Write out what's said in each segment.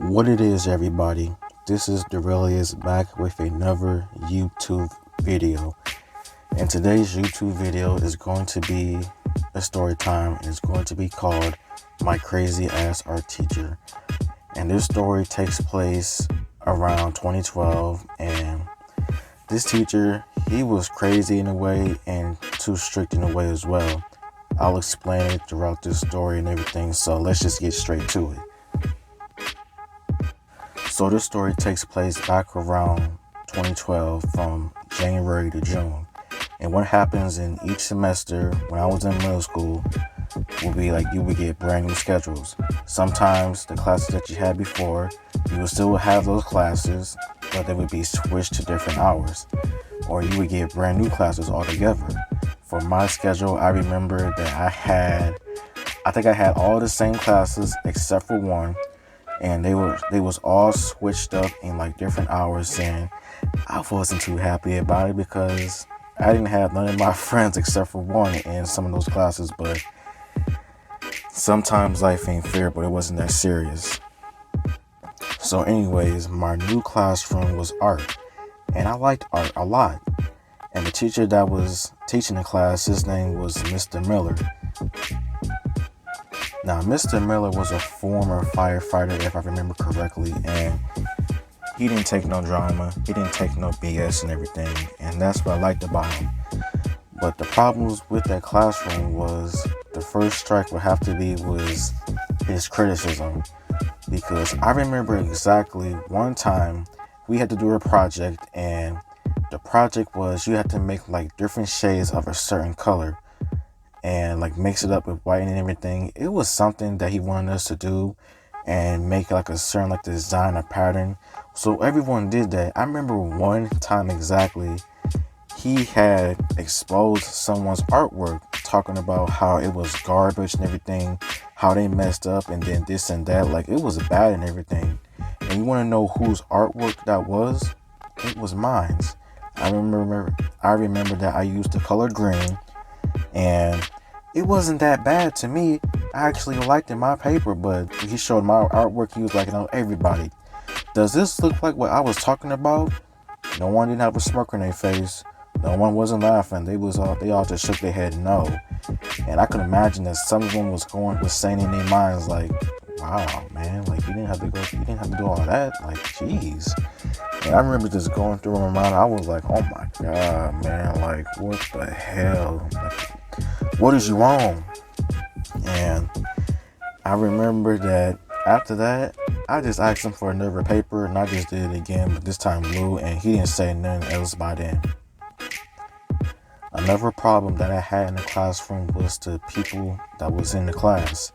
What it is, everybody, this is Derelius back with another YouTube video. And today's YouTube video is going to be a story time, and it's going to be called My Crazy Ass Art Teacher. And this story takes place around 2012, and this teacher, he was crazy in a way and too strict in a way as well. I'll explain it throughout this story and everything, so let's just get straight to it. So this story takes place back around 2012 from January to June. And what happens in each semester when I was in middle school would be like you would get brand new schedules. Sometimes the classes that you had before, you would still have those classes, but they would be switched to different hours. Or you would get brand new classes altogether. For my schedule, I remember that I think I had all the same classes except for one. And they was all switched up in like different hours, and I wasn't too happy about it because I didn't have none of my friends except for one in some of those classes. But sometimes life ain't fair, but it wasn't that serious. So anyways, my new classroom was art, and I liked art a lot. And the teacher that was teaching the class, his name was Mr. Miller. Now, Mr. Miller was a former firefighter, if I remember correctly, and he didn't take no drama, he didn't take no BS and everything, and that's what I liked about him. But the problems with that classroom was the first strike would have to be was his criticism, because I remember exactly one time we had to do a project, and the project was you had to make like different shades of a certain color and like mix it up with white and everything. It was something that he wanted us to do and make like a certain like design or pattern. So everyone did that. I remember one time exactly, he had exposed someone's artwork, talking about how it was garbage and everything, how they messed up and then this and that. Like it was bad and everything. And you want to know whose artwork that was? It was mine. I remember that I used the color green, and it wasn't that bad to me. I actually liked it, my paper, but he showed my artwork. He was like, everybody, does this look like what I was talking about? No one didn't have a smirk on their face. No one wasn't laughing. They all just shook their head no. And I could imagine that some of them was saying in their minds like, wow, man, like you didn't have to do all that. Like, jeez. And I remember just going through my mind. I was like, oh my God, man, like what the hell? Like, what is you on? And I remember that after that, I just asked him for another paper, and I just did it again, but this time blue, and he didn't say nothing else by then. Another problem that I had in the classroom was the people that was in the class.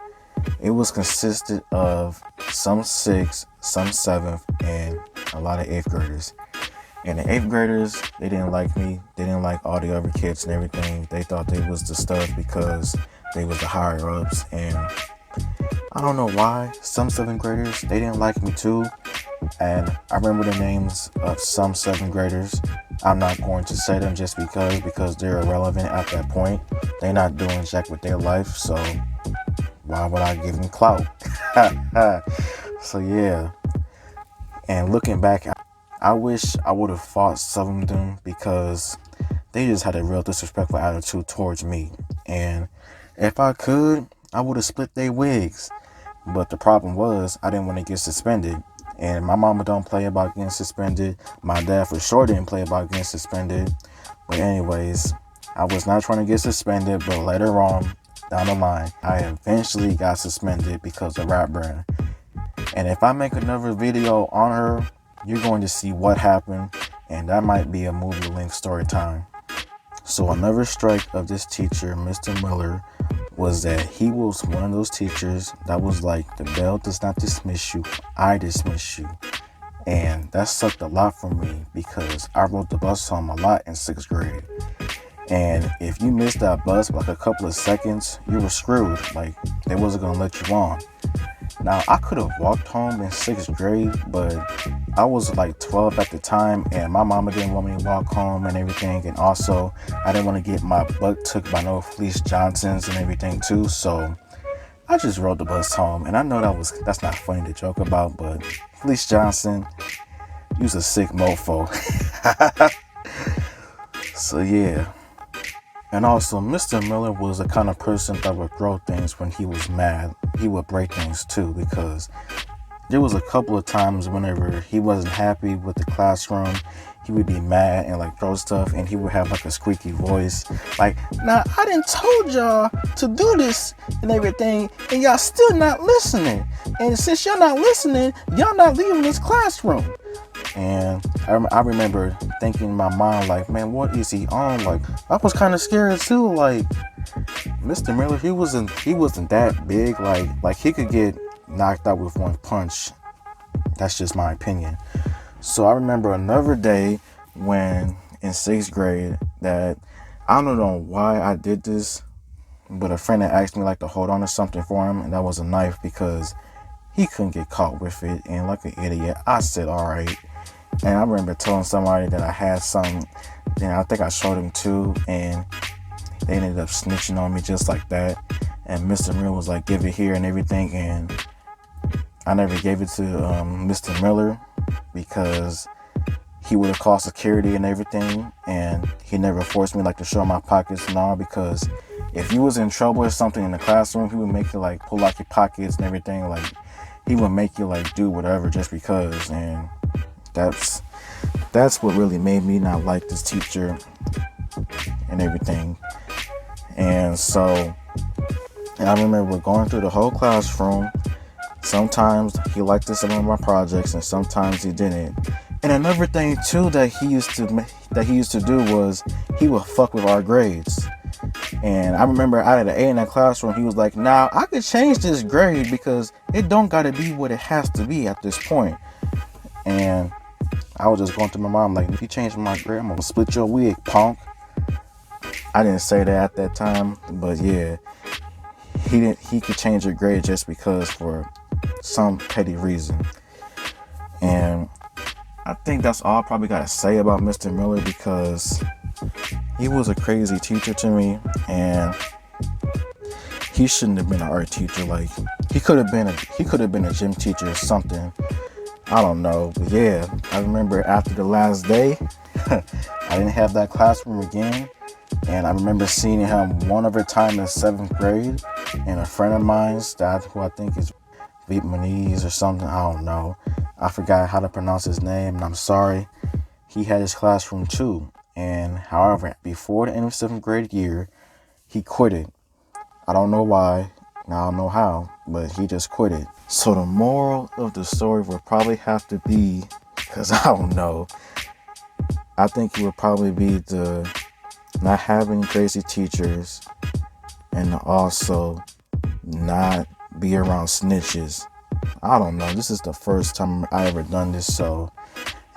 It was consisted of some 6th, some 7th, and a lot of 8th graders. And the 8th graders, they didn't like me. They didn't like all the other kids and everything. They thought they was the stuff because they was the higher ups. And I don't know why. Some 7th graders, they didn't like me too. And I remember the names of some 7th graders. I'm not going to say them just because they're irrelevant at that point. They're not doing jack with their life, so why would I give them clout? So yeah. And looking back, I wish I would have fought some of them because they just had a real disrespectful attitude towards me. And if I could, I would have split their wigs. But the problem was I didn't want to get suspended. And my mama don't play about getting suspended. My dad for sure didn't play about getting suspended. But anyways, I was not trying to get suspended, but later on down the line, I eventually got suspended because of Rap Brand. And if I make another video on her, you're going to see what happened, and that might be a movie-length story time. So another strike of this teacher, Mr. Miller, was that he was one of those teachers that was like, the bell does not dismiss you, I dismiss you. And that sucked a lot for me because I rode the bus home a lot in 6th grade. And if you missed that bus by like a couple of seconds, you were screwed. Like, they wasn't going to let you on. Now, I could have walked home in 6th grade, but I was like 12 at the time, and my mama didn't want me to walk home and everything. And also, I didn't want to get my butt took by no Felice Johnsons and everything too. So I just rode the bus home, and I know that's not funny to joke about, but Felice Johnson, he was a sick mofo. So yeah. And also, Mr. Miller was the kind of person that would throw things when he was mad. He would break things too, because there was a couple of times whenever he wasn't happy with the classroom, he would be mad and like throw stuff, and he would have like a squeaky voice, like, "Now I done told y'all to do this and everything, and y'all still not listening. And since y'all not listening, y'all not leaving this classroom." And I remember thinking in my mind, like, man, what is he on? Like, I was kind of scared too. Like, Mr. Miller, he wasn't that big. Like he could get knocked out with one punch. That's just my opinion. So I remember another day when in 6th grade that I don't know why I did this, but a friend had asked me like to hold on to something for him, and that was a knife because he couldn't get caught with it. And like an idiot, I said, all right. And I remember telling somebody that I had some, and I think I showed him too, and they ended up snitching on me just like that. And Mr. Miller was like, give it here and everything, and I never gave it to Mr. Miller because he would have called security and everything, and he never forced me like to show my pockets and all, because if you was in trouble or something in the classroom, he would make you like pull out your pockets and everything. Like, he would make you like do whatever just because. And that's what really made me not like this teacher and everything. And so, and I remember going through the whole classroom. Sometimes he liked some of my projects, and sometimes he didn't. And another thing too that he used to do was he would fuck with our grades. And I remember out of the A in that classroom, he was like, "Now I could change this grade because it don't gotta be what it has to be at this point." And I was just going through my mind like, if you change my grade, I'm gonna split your wig, punk. I didn't say that at that time, but yeah, he could change your grade just because for some petty reason. And I think that's all I probably gotta say about Mr. Miller, because he was a crazy teacher to me, and he shouldn't have been an art teacher. Like, he could have been a gym teacher or something. I don't know. But yeah, I remember after the last day, I didn't have that classroom again. And I remember seeing him one other time in 7th grade, and a friend of mine's, who I think is Vietnamese or something, I don't know. I forgot how to pronounce his name, and I'm sorry. He had his classroom too. And however, before the end of 7th grade year, he quit it. I don't know why, and I don't know how, but he just quit it. So the moral of the story would probably have to be, because I don't know, I think it would probably be the not having crazy teachers, and also not be around snitches. I don't know. This is the first time I ever done this, so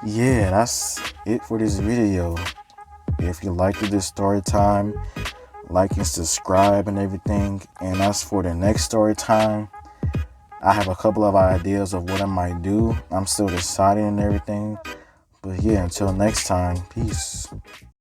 yeah, that's it for this video. If you liked this story time, like and subscribe and everything. And as for the next story time, I have a couple of ideas of what I might do. I'm still deciding and everything. But yeah, until next time, peace.